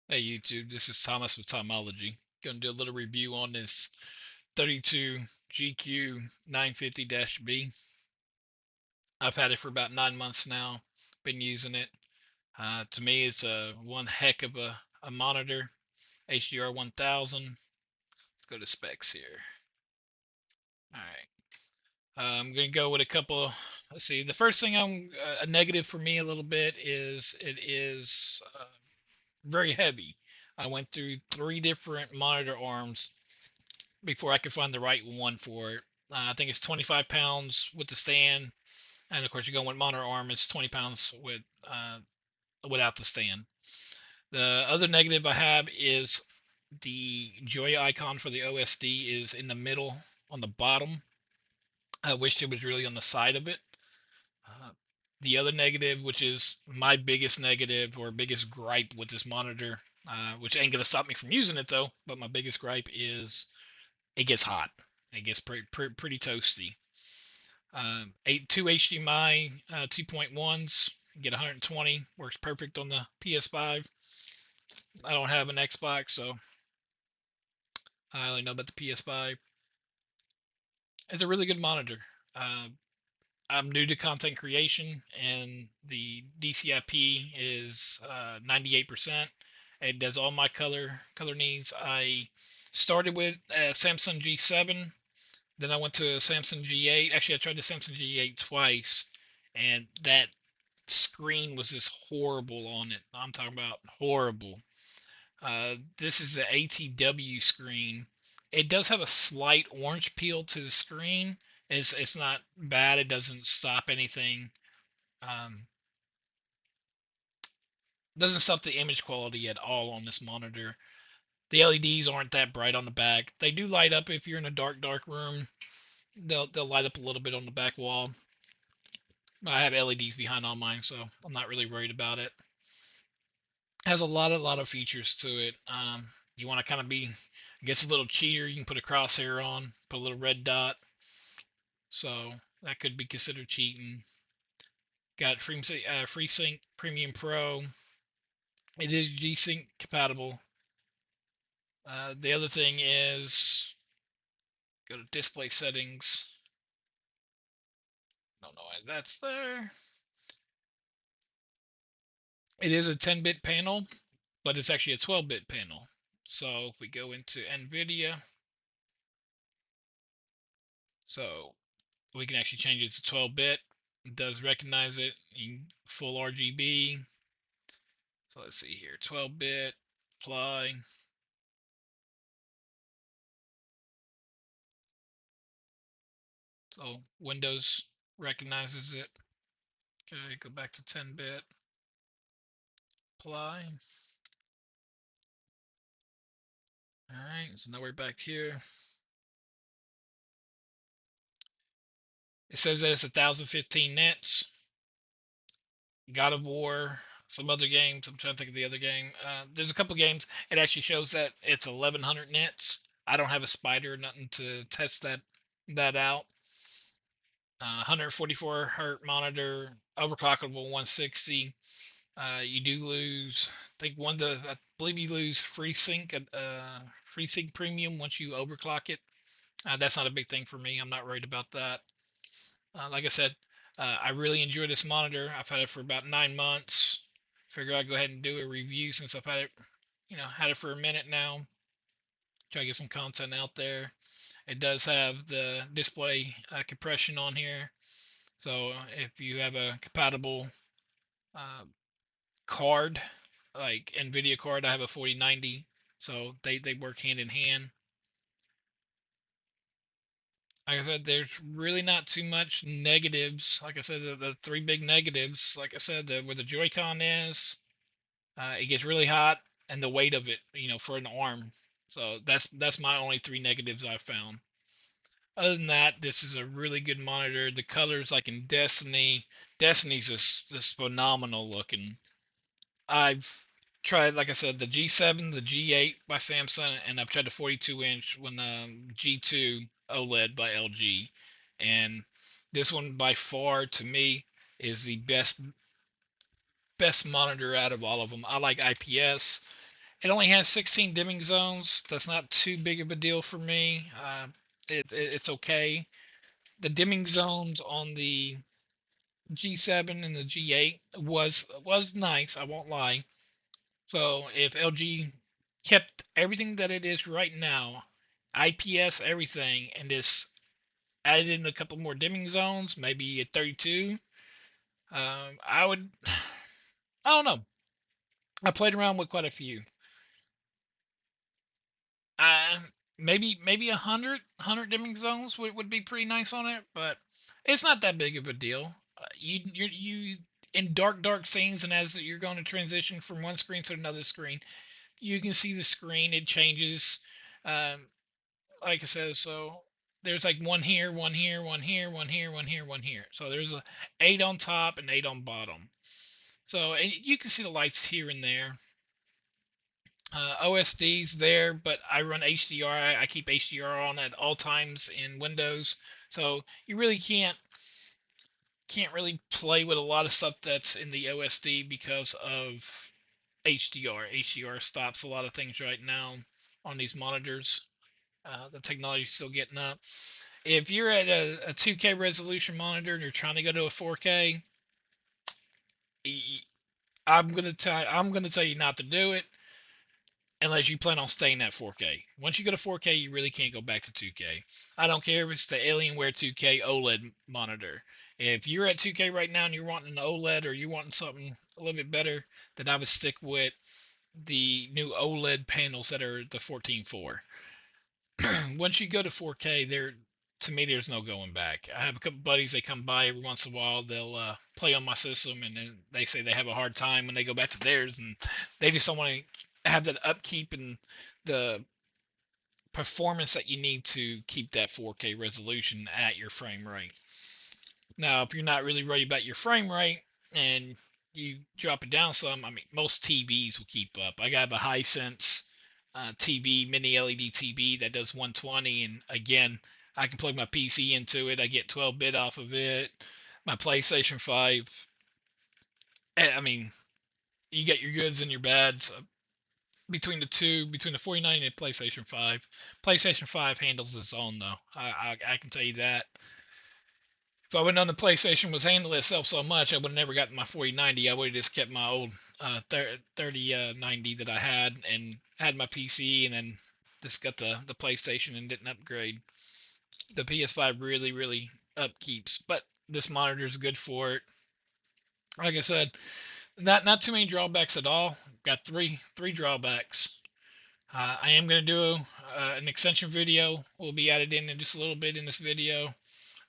Hey YouTube, this is Thomas with Tomology. Gonna do a little review on this 32gq950-b. I've had it for about 9 months now. Been using it. To me, it's one heck of a monitor. HDR 1000. Let's go to specs here. All right. I'm gonna go with a couple. Let's see. The first thing a negative for me a little bit is it is very heavy. I went through 3 different monitor arms before I could find the right one for it. I think it's 25 pounds with the stand, and of course, you're going with monitor arm. It's 20 pounds without the stand. The other negative I have is the joy icon for the OSD is in the middle on the bottom. I wished it was really on the side of it. Uh, the other negative, which is my biggest negative or biggest gripe with this monitor, which ain't gonna stop me from using it though, but my biggest gripe is it gets hot. It gets pretty toasty. Two HDMI 2.1s, get 120, works perfect on the PS5. I don't have an Xbox, so I only know about the PS5. It's a really good monitor. Uh, I'm new to content creation, and the DCIP is 98%. It does all my color needs. I started with a Samsung G7. Then I went to a Samsung G8. Actually, I tried the Samsung G8 twice, and that screen was just horrible on it. I'm talking about horrible. This is the ATW screen. It does have a slight orange peel to the screen. It's not bad. It doesn't stop anything. Um, doesn't stop the image quality at all on this monitor. The LEDs aren't that bright on the back. They do light up if you're in a dark room. They'll light up a little bit on the back wall. I have LEDs behind all mine, so I'm not really worried about it. Has a lot of features to it. You want to kind of be, I guess, a little cheater. You can put a crosshair on, put a little red dot, so that could be considered cheating. Got FreeSync Premium Pro. It is G-Sync compatible. The other thing is go to display settings. Don't know why that's there. It is a 10-bit panel, but it's actually a 12-bit panel. So if we go into NVIDIA, so we can actually change it to 12-bit. It does recognize it in full RGB. So let's see here, 12-bit, apply. So Windows recognizes it. Okay, go back to 10-bit, apply. All right, so now we're back here. It says that it's 1015 nits. God of War, some other games. I'm trying to think of the other game. There's a couple games. It actually shows that it's 1100 nits. I don't have a spider or nothing to test that out. 144 hertz monitor, overclockable 160. You do lose, I believe you lose FreeSync Premium once you overclock it. That's not a big thing for me. I'm not worried about that. Like I said, I really enjoy this monitor. I've had it for about 9 months. Figure I'd go ahead and do a review since I've had it, had it for a minute now. Try to get some content out there. It does have the display compression on here. So if you have a compatible uh, card, like NVIDIA card, I have a 4090, so they work hand in hand. Like I said, there's really not too much negatives. Like I said, the 3 big negatives. Like I said, where the Joy-Con is, it gets really hot, and the weight of it, for an arm. So that's my only 3 negatives I've found. Other than that, this is a really good monitor. The colors, like in Destiny's just phenomenal looking. I've tried, like I said, the G7, the G8 by Samsung, and I've tried the 42-inch when G2 OLED by LG, and this one by far to me is the best monitor out of all of them. I like IPS. It only has 16 dimming zones. That's not too big of a deal for me. It's okay. The dimming zones on the G7 and the G8 was nice. I won't lie. So if LG kept everything that it is right now, IPS everything, and just added in a couple more dimming zones, maybe a 32, I would. I don't know. I played around with quite a few. Uh, maybe 100 dimming zones would be pretty nice on it, but it's not that big of a deal. You in dark scenes, and as you're going to transition from one screen to another screen, you can see the screen. It changes. Um, like I said, so there's like one here, one here, one here, one here, one here, one here. So there's a 8 on top and 8 on bottom. So and you can see the lights here and there. OSD's there, but I run HDR. I keep HDR on at all times in Windows, so you really can't really play with a lot of stuff that's in the OSD because of HDR. HDR stops a lot of things right now on these monitors. The technology's still getting up. If you're at a 2K resolution monitor and you're trying to go to a 4K, I'm gonna tell you not to do it unless you plan on staying at 4K. Once you go to 4K, you really can't go back to 2K. I don't care if it's the Alienware 2K OLED monitor. If you're at 2K right now and you're wanting an OLED or you're wanting something a little bit better, then I would stick with the new OLED panels that are the 14.4. Once you go to 4K, to me there's no going back. I have a couple buddies, they come by every once in a while, they'll play on my system, and then they say they have a hard time when they go back to theirs, and they just don't want to have that upkeep and the performance that you need to keep that 4K resolution at your frame rate. Now, if you're not really worried about your frame rate and you drop it down some, I mean, most TVs will keep up. I got a Hisense TV, mini LED TV that does 120, and again, I can plug my PC into it. I get 12-bit off of it. My PlayStation 5. I mean, you get your goods and your bads between the two, between the 49 and the PlayStation 5. PlayStation 5 handles its own though. I can tell you that. If I would have known the PlayStation was handling itself so much, I would have never gotten my 4090. I would have just kept my old 3090 that I had and had my PC, and then just got the PlayStation and didn't upgrade. The PS5 really upkeeps, but this monitor is good for it. Like I said, not too many drawbacks at all. Got three drawbacks. I am going to do an extension video. Will be added in just a little bit in this video.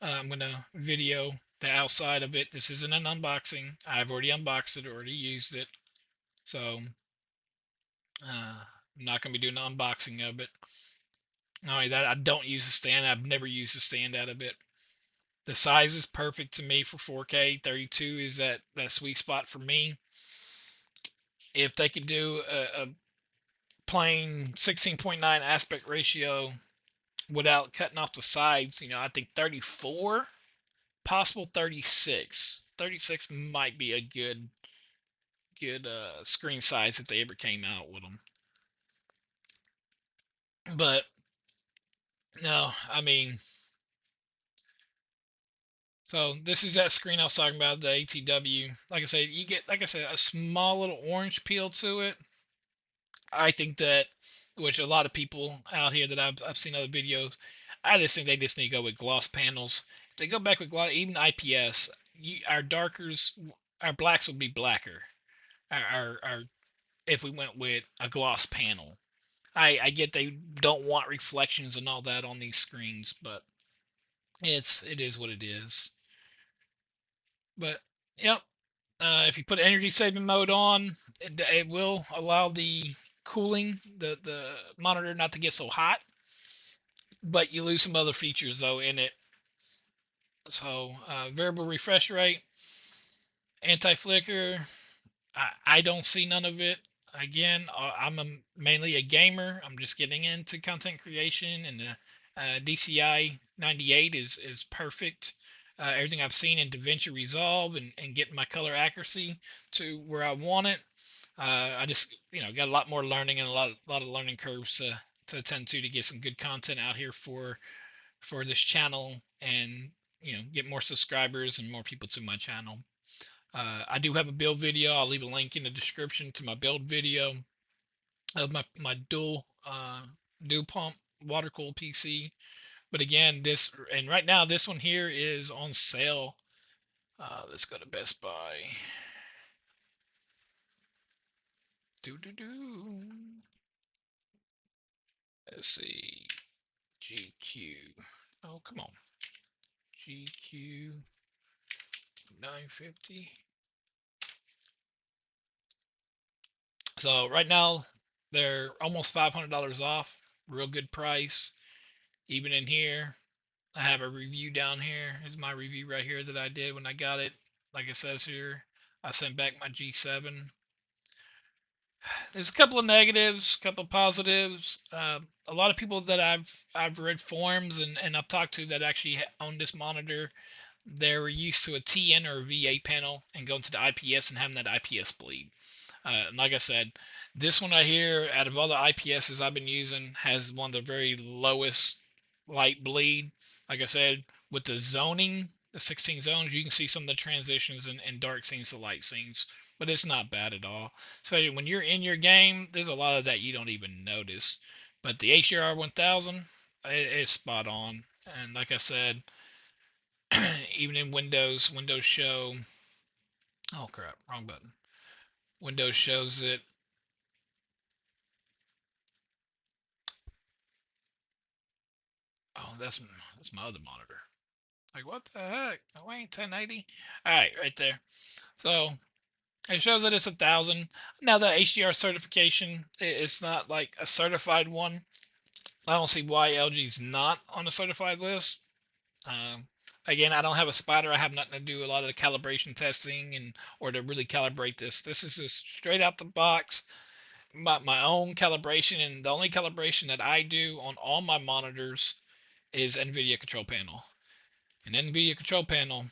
I'm going to video the outside of it. This isn't an unboxing. I've already unboxed it, already used it. So I'm not going to be doing an unboxing of it. Not only that, I don't use a stand. I've never used a stand out of it. The size is perfect to me for 4K. 32 is that sweet spot for me. If they could do a plain 16.9 aspect ratio without cutting off the sides, I think 34, possible 36. 36 might be a good screen size if they ever came out with them. But no, I mean, so this is that screen I was talking about, the ATW. Like I said, you get, like I said, a small little orange peel to it. I think that, which a lot of people out here that I've seen other videos, I just think they just need to go with gloss panels. If they go back with gloss, even IPS, our darkers, our blacks would be blacker. Our if we went with a gloss panel. I get they don't want reflections and all that on these screens, but it is what it is. But yep, if you put energy saving mode on, it will allow the cooling, the monitor not to get so hot, but you lose some other features though in it. So variable refresh rate, anti-flicker, I don't see none of it. Again, mainly a gamer. I'm just getting into content creation, and the DCI 98 is perfect. Everything I've seen in DaVinci Resolve and getting my color accuracy to where I want it. I just got a lot more learning and a lot of learning curves to attend to get some good content out here for this channel, and get more subscribers and more people to my channel. I do have a build video. I'll leave a link in the description to my build video of my dual pump water cooled PC. But again, right now this one here is on sale. Let's go to Best Buy. Do do do. Let's see. GQ. Oh, come on. GQ 950. So right now they're almost $500 off. Real good price. Even in here, I have a review down here. Here's my review right here that I did when I got it. Like it says here, I sent back my G7. There's a couple of negatives, a couple of positives. A lot of people that I've read forums and I've talked to that actually own this monitor, they're used to a TN or a VA panel and going to the IPS and having that IPS bleed. And like I said, this one right here, out of all the IPSs I've been using, has one of the very lowest light bleed. Like I said, with the zoning, the 16 zones, you can see some of the transitions and dark scenes to light scenes, but it's not bad at all. So when you're in your game, there's a lot of that you don't even notice. But the HDR 1000, it's spot on. And like I said, even in Windows show. Oh crap, wrong button. Windows shows it. Oh, that's my other monitor. Like what the heck? Oh, ain't 1080. All right, right there. So it shows that it's 1,000. Now the HDR certification, it's not like a certified one. I don't see why LG's not on a certified list. Um, Again, I don't have a spotter. I have nothing to do a lot of the calibration testing or to really calibrate this. This is just straight out the box, my own calibration, and the only calibration that I do on all my monitors is NVIDIA control panel. And NVIDIA control panel,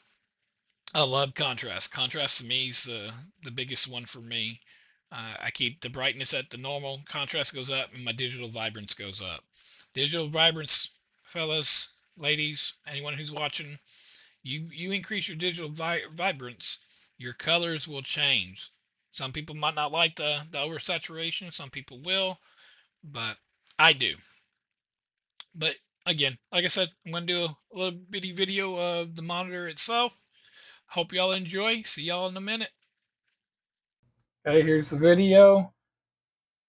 I love contrast. Contrast to me is the biggest one for me. I keep the brightness at the normal, contrast goes up, and my digital vibrance goes up. Digital vibrance, fellas, ladies, anyone who's watching, you increase your digital vibrance, your colors will change. Some people might not like the oversaturation, some people will, but I do. But again, like I said, I'm going to do a little bitty video of the monitor itself. Hope y'all enjoy. See y'all in a minute. Okay, here's the video.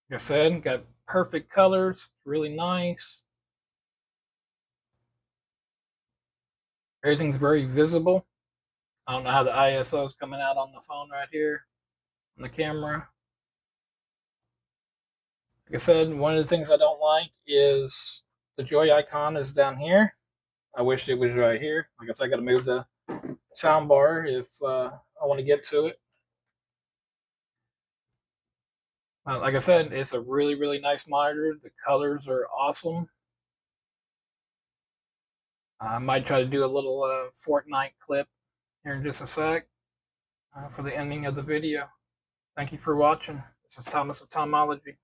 Like I said, got perfect colors, really nice. Everything's very visible. I don't know how the ISO is coming out on the phone right here on the camera. Like I said, one of the things I don't like is the joy icon is down here. I wish it was right here. Like I said, I got to move the sound bar if I want to get to it. Like I said, it's a really, really nice monitor. The colors are awesome. I might try to do a little Fortnite clip here in just a sec for the ending of the video. Thank you for watching. This is Thomas with Tomology.